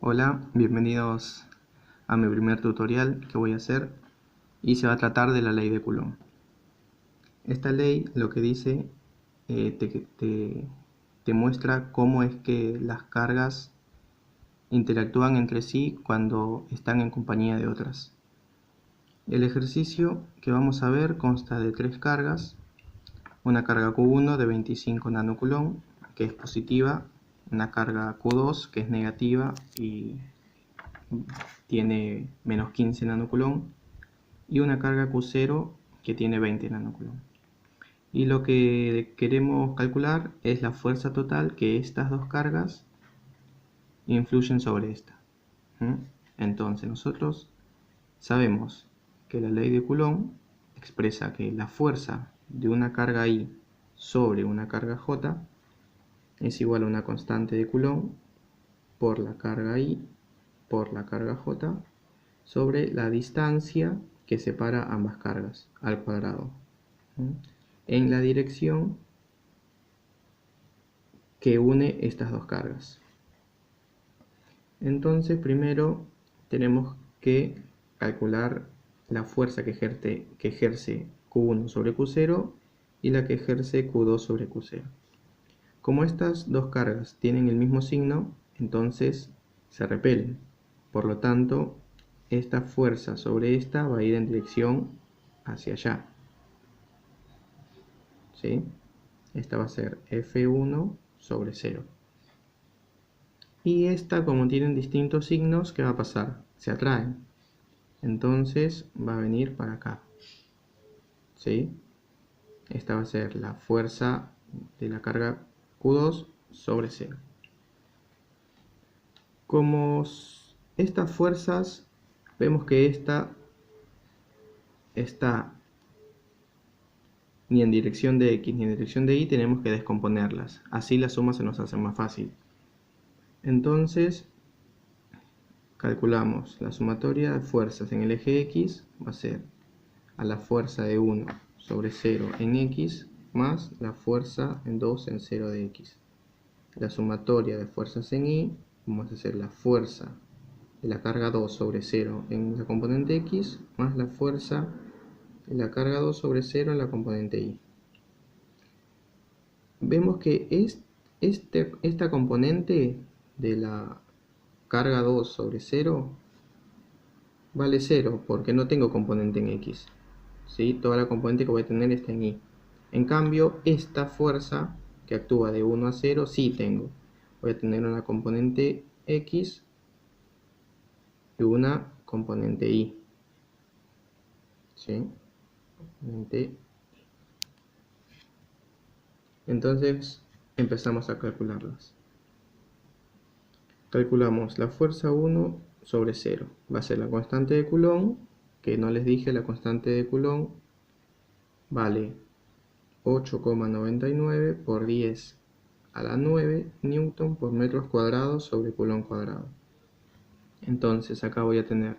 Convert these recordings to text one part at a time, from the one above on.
Hola, bienvenidos a mi primer tutorial que voy a hacer y se va a tratar de la ley de Coulomb. Esta ley lo que dice te muestra cómo es que las cargas interactúan entre sí cuando están en compañía de otras. El ejercicio que vamos a ver consta de tres cargas: una carga Q1 de 25 nanocoulomb, que es positiva, una carga Q2 que es negativa y tiene menos 15 nanocoulomb, y una carga Q0 que tiene 20 nanocoulomb. Y lo que queremos calcular es la fuerza total que estas dos cargas influyen sobre esta. Entonces nosotros sabemos que la ley de Coulomb expresa que la fuerza de una carga I sobre una carga J es igual a una constante de Coulomb por la carga I por la carga J sobre la distancia que separa ambas cargas al cuadrado en la dirección que une estas dos cargas. Entonces primero tenemos que calcular la fuerza que ejerce Q1 sobre Q0 y la que ejerce Q2 sobre Q0. Como estas dos cargas tienen el mismo signo, entonces se repelen. Por lo tanto, esta fuerza sobre esta va a ir en dirección hacia allá. ¿Sí? Esta va a ser F1 sobre 0. Y esta, como tienen distintos signos, ¿qué va a pasar? Se atraen. Entonces va a venir para acá. ¿Sí? Esta va a ser la fuerza de la carga Q2 sobre 0. Como estas fuerzas, vemos que esta está ni en dirección de X ni en dirección de Y, tenemos que descomponerlas. Así la suma se nos hace más fácil. Entonces, calculamos la sumatoria de fuerzas en el eje X, va a ser a la fuerza de 1 sobre 0 en X más la fuerza en 2 en 0 de X. La sumatoria de fuerzas en Y, vamos a hacer la fuerza de la carga 2 sobre 0 en la componente X más la fuerza de la carga 2 sobre 0 en la componente Y. Vemos que esta componente de la carga 2 sobre 0 vale 0 porque no tengo componente en X. ¿Sí? Toda la componente que voy a tener está en Y. En cambio, esta fuerza que actúa de 1 a 0 sí tengo. Voy a tener una componente X y una componente Y. ¿Sí? Entonces empezamos a calcularlas. Calculamos la fuerza 1 sobre 0. Va a ser la constante de Coulomb, que no les dije, la constante de Coulomb vale 8,99 por 10 a la 9 newton por metros cuadrados sobre Coulomb cuadrado. Entonces acá voy a tener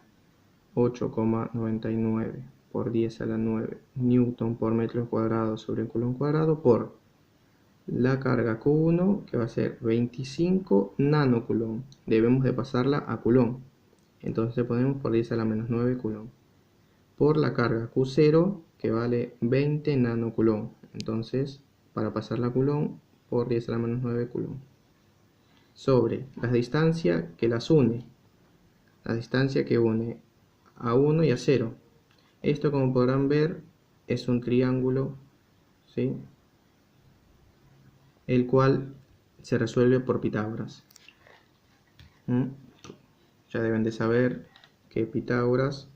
8,99 por 10 a la 9 newton por metro cuadrado sobre Coulomb cuadrado por la carga Q1, que va a ser 25 nanocoulomb. Debemos de pasarla a coulomb. Entonces ponemos por 10 a la menos 9 coulomb. Por la carga Q0, que vale 20 nanocoulomb. Entonces, para pasarla a coulomb, por 10 a la menos 9 coulomb. Sobre la distancia que las une. La distancia que une a 1 y a 0. Esto, como podrán ver, es un triángulo, ¿sí? El cual se resuelve por Pitágoras. Ya deben de saber que Pitágoras,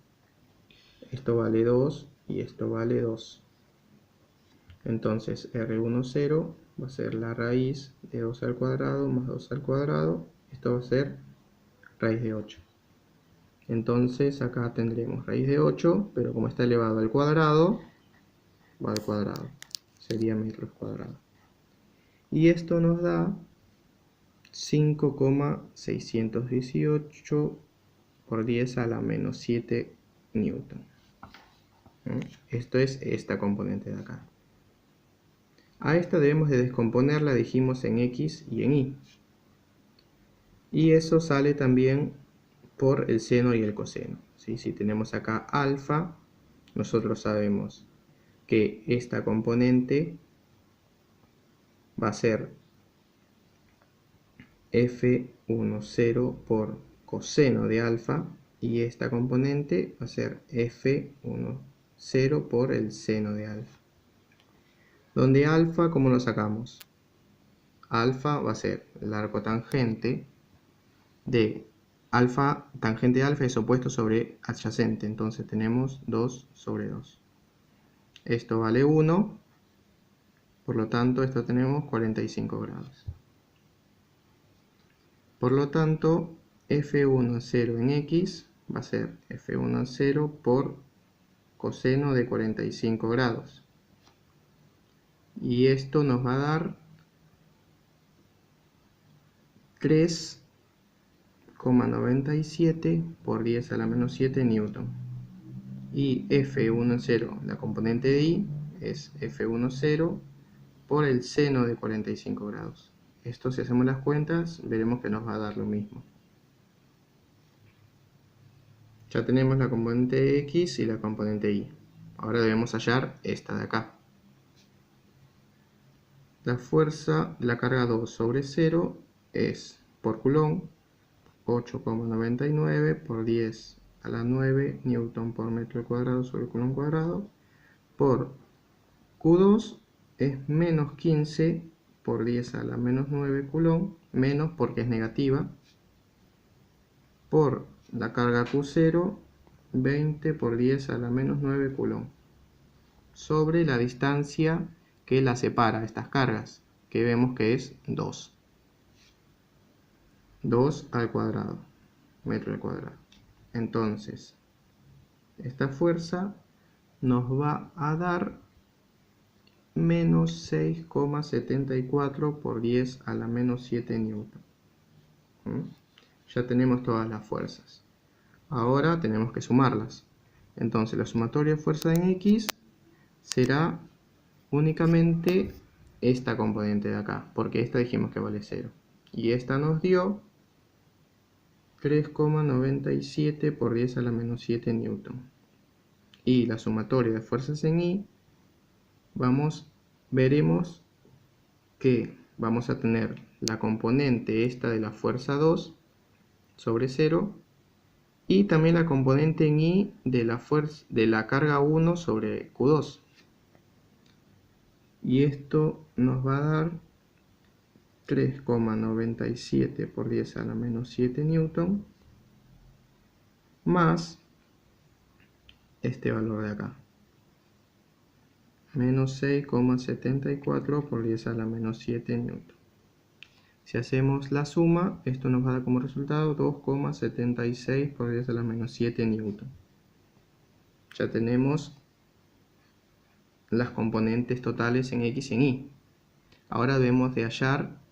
esto vale 2 y esto vale 2. Entonces R1, 0 va a ser la raíz de 2 al cuadrado más 2 al cuadrado. Esto va a ser raíz de 8. Entonces acá tendremos raíz de 8, pero como está elevado al cuadrado, va al cuadrado. Sería metros cuadrados. Y esto nos da 5,618 por 10 a la menos 7 newton. Esto es esta componente de acá. A esta debemos de descomponerla, dijimos, en X y en Y. Y eso sale también por el seno y el coseno, ¿sí? Si tenemos acá alfa, nosotros sabemos que esta componente va a ser F10 por coseno de alfa, y esta componente va a ser F10 por el seno de alfa. Donde alfa, ¿cómo lo sacamos? Alfa va a ser el arco tangente de alfa, tangente de alfa es opuesto sobre adyacente, entonces tenemos 2 sobre 2. Esto vale 1, por lo tanto esto tenemos 45 grados. Por lo tanto, F10 en X va a ser F10 por coseno de 45 grados. Y esto nos va a dar 3,97 por 10 a la menos 7 newton. Y F10, la componente de I, es F10 por el seno de 45 grados. Esto, si hacemos las cuentas, veremos que nos va a dar lo mismo. Ya tenemos la componente X y la componente Y. Ahora debemos hallar esta de acá. La fuerza de la carga 2 sobre 0 es por Coulomb 8,99 por 10 a la 9 newton por metro cuadrado sobre Coulomb cuadrado, por Q2 es menos 15 por 10 a la menos 9 Coulomb, menos porque es negativa, por la carga Q0 20 por 10 a la menos 9 Coulomb, sobre la distancia que la separa estas cargas, que vemos que es 2 al cuadrado, metro al cuadrado. Entonces, esta fuerza nos va a dar menos 6,74 por 10 a la menos 7 newton. Ya tenemos todas las fuerzas. Ahora tenemos que sumarlas. Entonces, la sumatoria de fuerza en X será únicamente esta componente de acá, porque esta dijimos que vale 0. Y esta nos dio 3,97 por 10 a la menos 7 newton. Y la sumatoria de fuerzas en Y, veremos que vamos a tener la componente esta de la fuerza 2 sobre 0, y también la componente en Y de la carga 1 sobre Q2. Y esto nos va a dar 3,97 por 10 a la menos 7 newton, más este valor de acá, menos 6,74 por 10 a la menos 7 newton. Si hacemos la suma, esto nos va a dar como resultado 2,76 por 10 a la menos 7 newton. Ya tenemos las componentes totales en X y en Y. Ahora debemos de hallar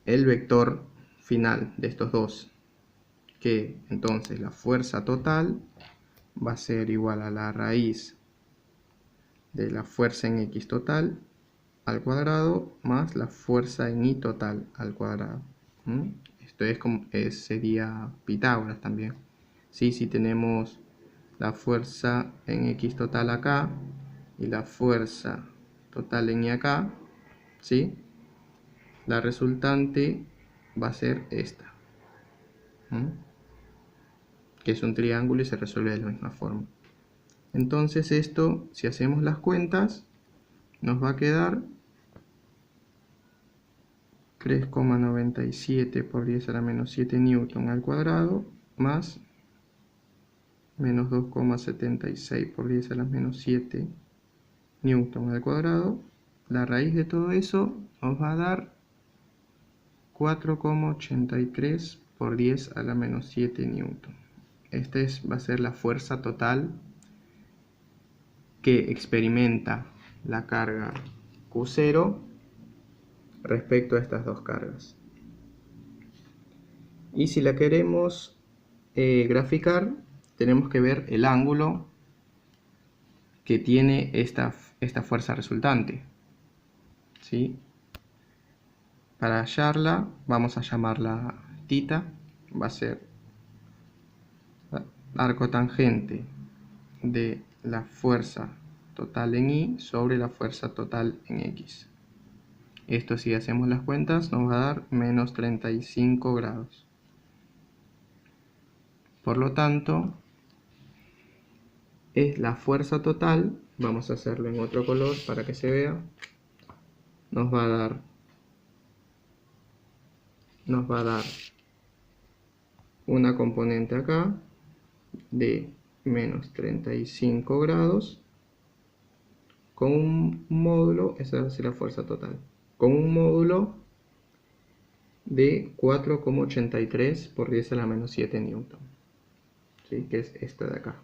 el vector final de estos dos, que entonces la fuerza total va a ser igual a la raíz de la fuerza en X total al cuadrado más la fuerza en Y total al cuadrado. Esto sería Pitágoras también. ¿Sí? Si tenemos la fuerza en X total acá y la fuerza total en Y acá, ¿sí? La resultante va a ser esta, que es un triángulo y se resuelve de la misma forma. Entonces esto, si hacemos las cuentas, nos va a quedar 3,97 por 10 a la menos 7 newton al cuadrado, más menos 2,76 por 10 a la menos 7 newton al cuadrado. La raíz de todo eso nos va a dar 4,83 por 10 a la menos 7 newton. Esta va a ser la fuerza total que experimenta la carga Q0 respecto a estas dos cargas. Y si la queremos graficar, tenemos que ver el ángulo que tiene esta fuerza resultante, ¿sí? Para hallarla, vamos a llamarla tita. Va a ser arco tangente de la fuerza total en Y sobre la fuerza total en X. Esto, si hacemos las cuentas, nos va a dar menos 35 grados. Por lo tanto, es la fuerza total. Vamos a hacerlo en otro color para que se vea. Nos va a dar una componente acá de menos 35 grados con un módulo, esa es la fuerza total, con un módulo de 4,83 por 10 a la menos 7 newton, ¿sí? Que es esta de acá.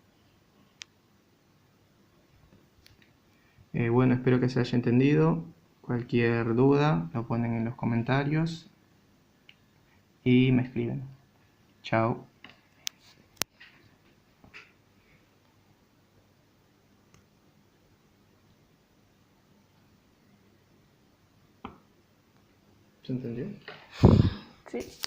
Bueno, espero que se haya entendido. Cualquier duda lo ponen en los comentarios y me escriben. Chao. ¿Se entendió? Sí.